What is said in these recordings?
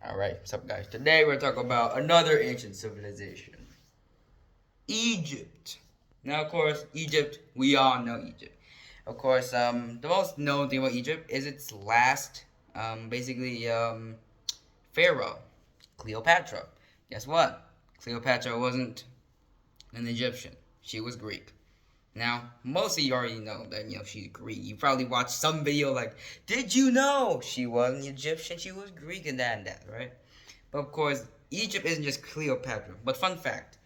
Alright, what's up guys? Today we're talking about another ancient civilization. Egypt. Now of course, Egypt, we all know Egypt. Of course, the most known thing about Egypt is its last, pharaoh, Cleopatra. Guess what? Cleopatra wasn't an Egyptian. She was Greek. Now, most of you already know that, she's Greek. You probably watched some video like, did you know she wasn't Egyptian? She was Greek and that, right? But of course, Egypt isn't just Cleopatra. But fun fact,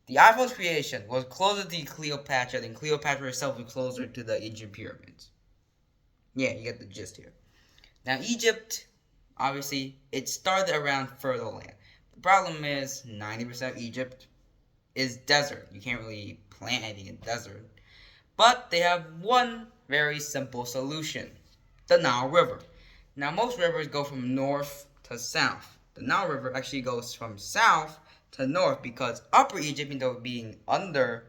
the iPhone's creation was closer to Cleopatra than Cleopatra herself was closer to the Egyptian pyramids. Yeah, you get the gist here. Now, Egypt, obviously, it started around fertile land. The problem is 90% of Egypt is desert. You can't really plant anything in desert. But they have one very simple solution. The Nile River. Now, most rivers go from north to south. The Nile River actually goes from south to north because Upper Egypt, even though being under,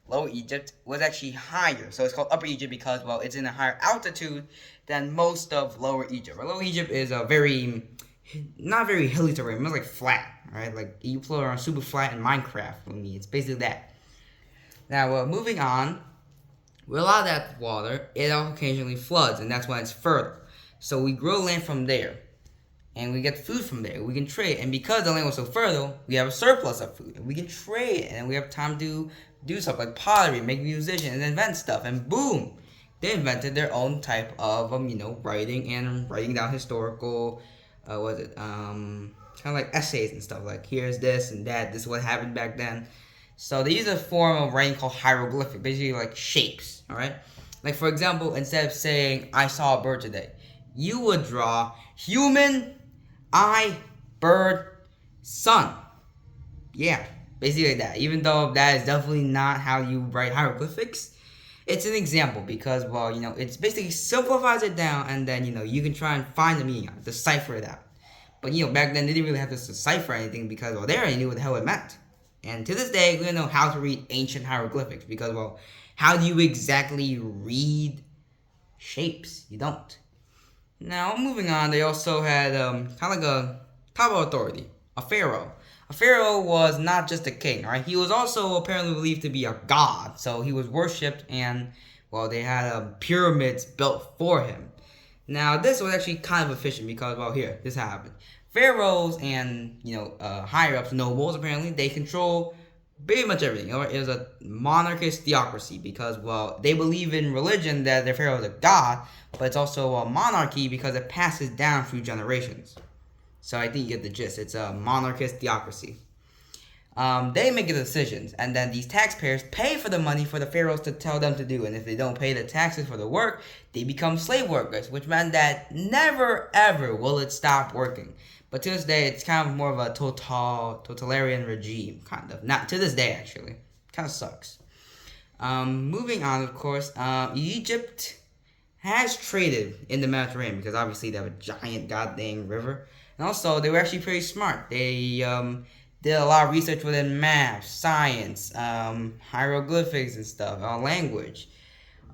Lower Egypt, was actually higher. So it's called Upper Egypt because, well, it's in a higher altitude than most of Lower Egypt. Lower Egypt is a not very hilly terrain. It's like flat, right? Like you float around super flat in Minecraft. It's basically that. Now, moving on, with a lot of that water, it occasionally floods, and that's why it's fertile. So we grow land from there, and we get food from there. We can trade, and because the land was so fertile, we have a surplus of food, and we can trade, and we have time to do stuff like pottery, make musicians, and invent stuff, and boom, they invented their own type of, writing and writing down historical, kind of like essays and stuff, like here's this and that, this is what happened back then. So they use a form of writing called hieroglyphic, basically like shapes, alright? Like for example, instead of saying, I saw a bird today, you would draw human, eye, bird, sun. Yeah, basically like that. Even though that is definitely not how you write hieroglyphics, it's an example because, well, it's basically simplifies it down and then, you can try and find the meaning of it, decipher it out. But, back then they didn't really have to decipher anything because, well, they already knew what the hell it meant. And to this day, we don't know how to read ancient hieroglyphics because, well, how do you exactly read shapes? You don't. Now, moving on, they also had kind of like a top of authority, a pharaoh. A pharaoh was not just a king, right? He was also apparently believed to be a god. So he was worshipped and, well, they had pyramids built for him. Now, this was actually kind of efficient because, well, this happened. Pharaohs and, higher-ups, nobles, apparently, they control pretty much everything. It was a monarchist theocracy because, well, they believe in religion that their pharaoh is a god, but it's also a monarchy because it passes down through generations. So I think you get the gist. It's a monarchist theocracy. They make the decisions, and then these taxpayers pay for the money for the pharaohs to tell them to do. And if they don't pay the taxes for the work, they become slave workers, which meant that never ever will it stop working. But to this day, it's kind of more of a totalitarian regime, kind of. Not to this day, actually. Kind of sucks. Moving on, of course, Egypt has traded in the Mediterranean because obviously they have a giant goddamn river. And also, they were actually pretty smart. They did a lot of research within math, science, hieroglyphics and stuff, language.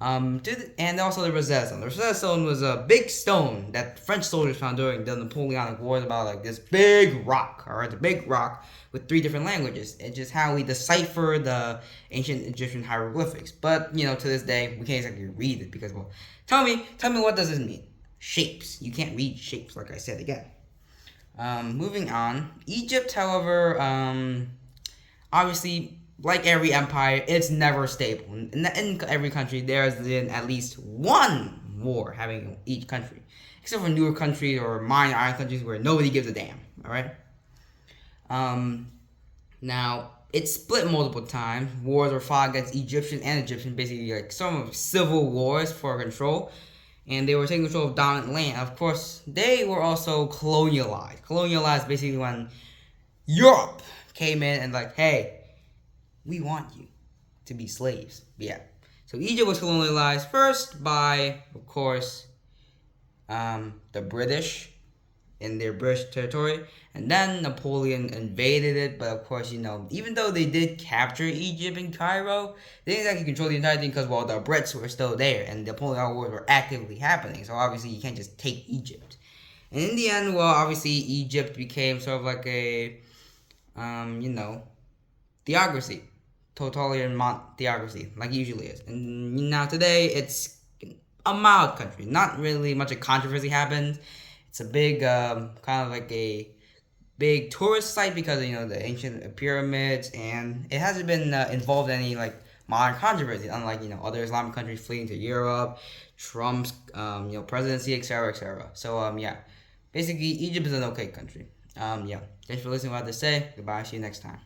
And also the Rosetta Stone. The Rosetta Stone was a big stone that French soldiers found during the Napoleonic Wars about like this big rock, alright? The big rock with 3 different languages. It's just how we decipher the ancient Egyptian hieroglyphics. But, to this day, we can't exactly read it because, well, tell me what does this mean? Shapes. You can't read shapes, like I said again. Moving on. Egypt, however, obviously, like every empire, it's never stable. In every country, there's been at least one war having each country. Except for newer countries or minor island countries where nobody gives a damn, alright? Now, it's split multiple times. Wars were fought against Egyptians, basically like some civil wars for control. And they were taking control of dominant land. Of course, they were also colonialized. Colonialized basically when Europe came in and like, hey, we want you to be slaves. Yeah. So Egypt was colonialized first by, of course, the British in their British territory. And then Napoleon invaded it. But of course, even though they did capture Egypt and Cairo, they didn't exactly control the entire thing because, well, the Brits were still there and the Napoleonic Wars were actively happening. So obviously you can't just take Egypt. And in the end, well, obviously Egypt became sort of like a, theocracy, totalitarian theocracy, like it usually is. And now today, it's a mild country. Not really much of controversy happened. It's a big, kind of like a big tourist site because of, the ancient pyramids, and it hasn't been involved in any like modern controversy, unlike other Islamic countries fleeing to Europe, Trump's presidency, etc., etc. So yeah, basically Egypt is an okay country. Yeah, thanks for listening to what I have to say. Goodbye. See you next time.